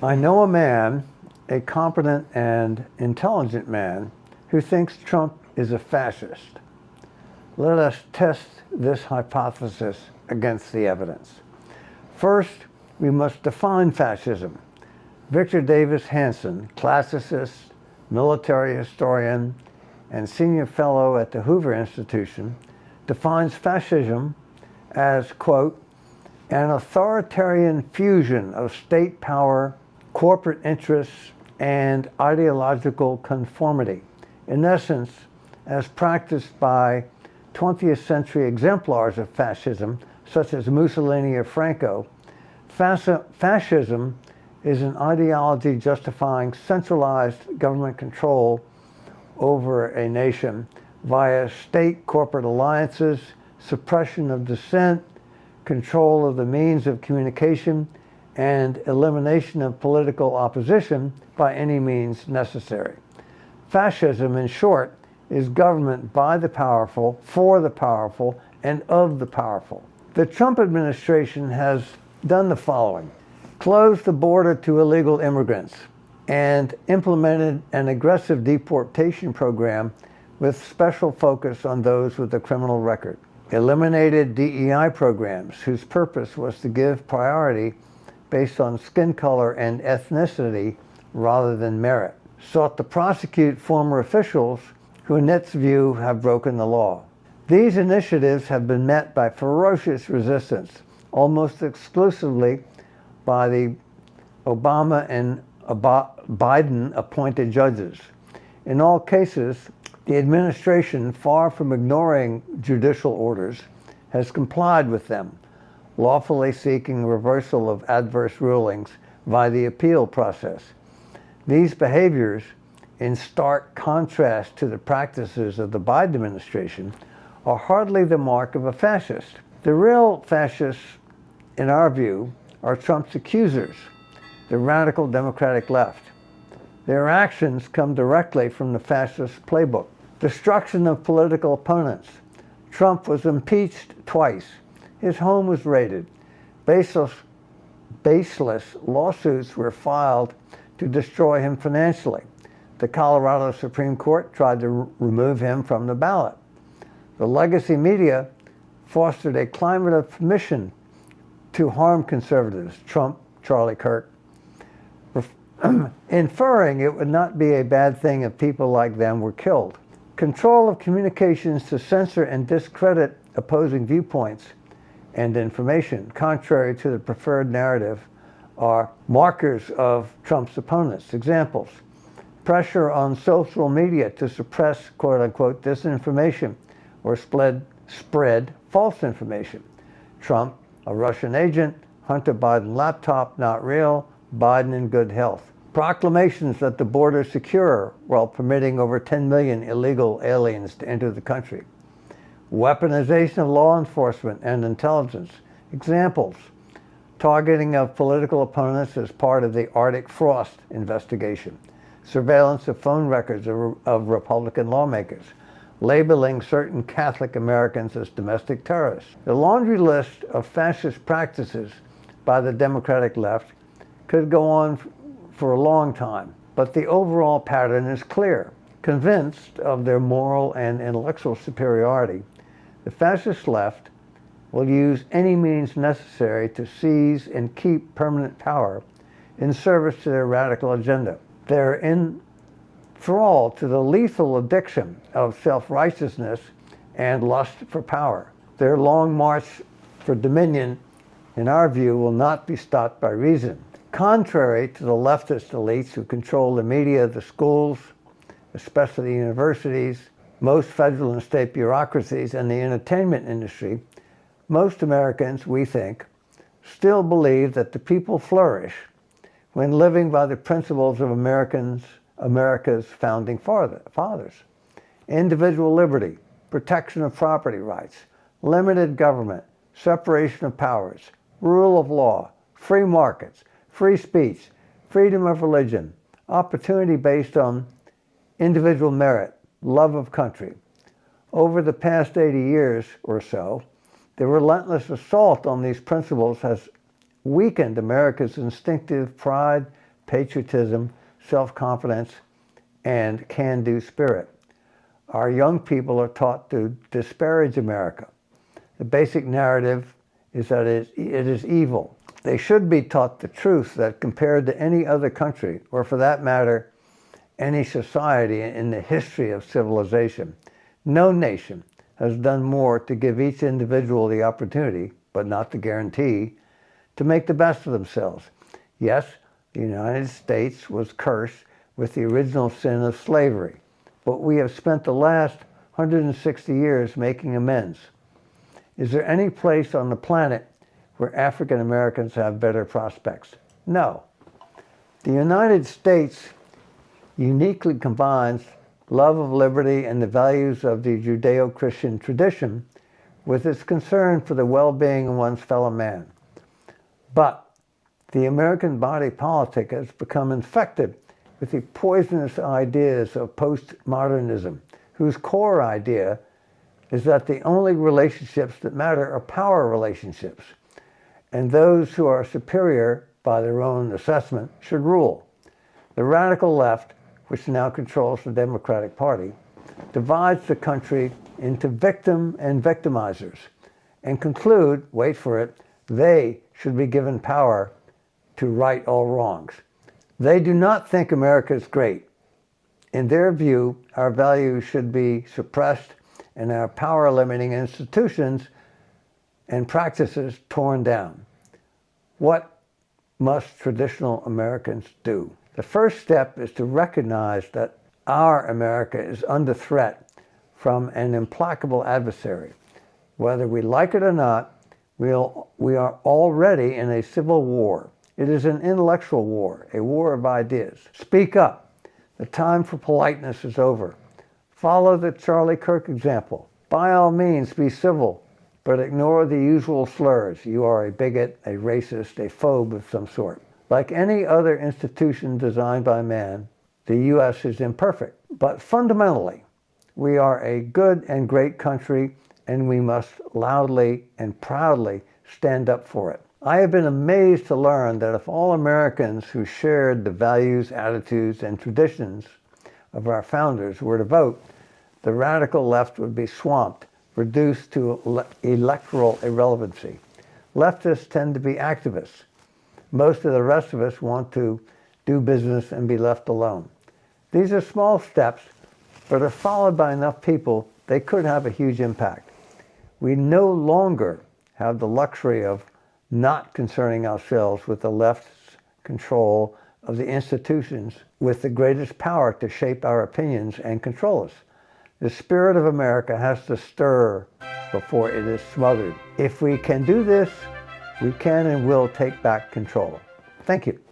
I know a man, a competent and intelligent man, who thinks Trump is a fascist. Let us test this hypothesis against the evidence. First, we must define fascism. Victor Davis Hanson, classicist, military historian, and senior fellow at the Hoover Institution, defines fascism as, quote, an authoritarian fusion of state power, corporate interests, and ideological conformity. In essence, as practiced by 20th century exemplars of fascism, such as Mussolini or Franco, fascism is an ideology justifying centralized government control over a nation via state corporate alliances, suppression of dissent, control of the means of communication, and elimination of political opposition by any means necessary. Fascism, in short, is government by the powerful, for the powerful, and of the powerful. The Trump administration has done the following: closed the border to illegal immigrants and implemented an aggressive deportation program with special focus on those with a criminal record, eliminated DEI programs whose purpose was to give priority based on skin color and ethnicity rather than merit, sought to prosecute former officials who in its view have broken the law. These initiatives have been met by ferocious resistance, almost exclusively by the Obama and Biden appointed judges. In all cases, the administration, far from ignoring judicial orders, has complied with them, lawfully seeking reversal of adverse rulings via the appeal process. These behaviors, in stark contrast to the practices of the Biden administration, are hardly the mark of a fascist. The real fascists, in our view, are Trump's accusers, the radical Democratic left. Their actions come directly from the fascist playbook. Destruction of political opponents. Trump was impeached twice. His home was raided. Baseless lawsuits were filed to destroy him financially. The Colorado Supreme Court tried to remove him from the ballot. The legacy media fostered a climate of permission to harm conservatives, Trump, Charlie Kirk, inferring it would not be a bad thing if people like them were killed. Control of communications to censor and discredit opposing viewpoints and information, contrary to the preferred narrative, are markers of Trump's opponents. Examples: pressure on social media to suppress quote-unquote disinformation or spread false information. Trump, a Russian agent, Hunter Biden laptop not real, Biden in good health. Proclamations that the border is secure while permitting over 10 million illegal aliens to enter the country. Weaponization of law enforcement and intelligence. Examples: targeting of political opponents as part of the Arctic Frost investigation. Surveillance of phone records of Republican lawmakers. Labeling certain Catholic Americans as domestic terrorists. The laundry list of fascist practices by the Democratic left could go on for a long time, but the overall pattern is clear. Convinced of their moral and intellectual superiority, the fascist left will use any means necessary to seize and keep permanent power in service to their radical agenda. They're enthralled to the lethal addiction of self-righteousness and lust for power. Their long march for dominion, in our view, will not be stopped by reason. Contrary to the leftist elites who control the media, the schools, especially the universities, most federal and state bureaucracies, and the entertainment industry, most Americans, we think, still believe that the people flourish when living by the principles of America's founding fathers. Individual liberty, protection of property rights, limited government, separation of powers, rule of law, free markets, free speech, freedom of religion, opportunity based on individual merit, love of country. Over the past 80 years or so, the relentless assault on these principles has weakened America's instinctive pride, patriotism, self-confidence, and can-do spirit. Our young people are taught to disparage America. The basic narrative is that it is evil. They should be taught the truth that compared to any other country, or for that matter, any society in the history of civilization, no nation has done more to give each individual the opportunity, but not the guarantee, to make the best of themselves. Yes, the United States was cursed with the original sin of slavery, but we have spent the last 160 years making amends. Is there any place on the planet where African Americans have better prospects? No. The United States uniquely combines love of liberty and the values of the Judeo-Christian tradition with its concern for the well-being of one's fellow man. But the American body politic has become infected with the poisonous ideas of postmodernism, whose core idea is that the only relationships that matter are power relationships, and those who are superior by their own assessment should rule. The radical left, which now controls the Democratic Party, divides the country into victim and victimizers and conclude, wait for it, they should be given power to right all wrongs. They do not think America is great. In their view, our values should be suppressed and our power-limiting institutions and practices torn down. What must traditional Americans do? The first step is to recognize that our America is under threat from an implacable adversary. Whether we like it or not, we are already in a civil war. It is an intellectual war, a war of ideas. Speak up. The time for politeness is over. Follow the Charlie Kirk example. By all means, be civil, but ignore the usual slurs. You are a bigot, a racist, a phobe of some sort. Like any other institution designed by man, the U.S. is imperfect. But fundamentally, we are a good and great country, and we must loudly and proudly stand up for it. I have been amazed to learn that if all Americans who shared the values, attitudes, and traditions of our founders were to vote, the radical left would be swamped, reduced to electoral irrelevancy. Leftists tend to be activists. Most of the rest of us want to do business and be left alone. These are small steps, but if followed by enough people, they could have a huge impact. We no longer have the luxury of not concerning ourselves with the left's control of the institutions with the greatest power to shape our opinions and control us. The spirit of America has to stir before it is smothered. If we can do this, we can and will take back control. Thank you.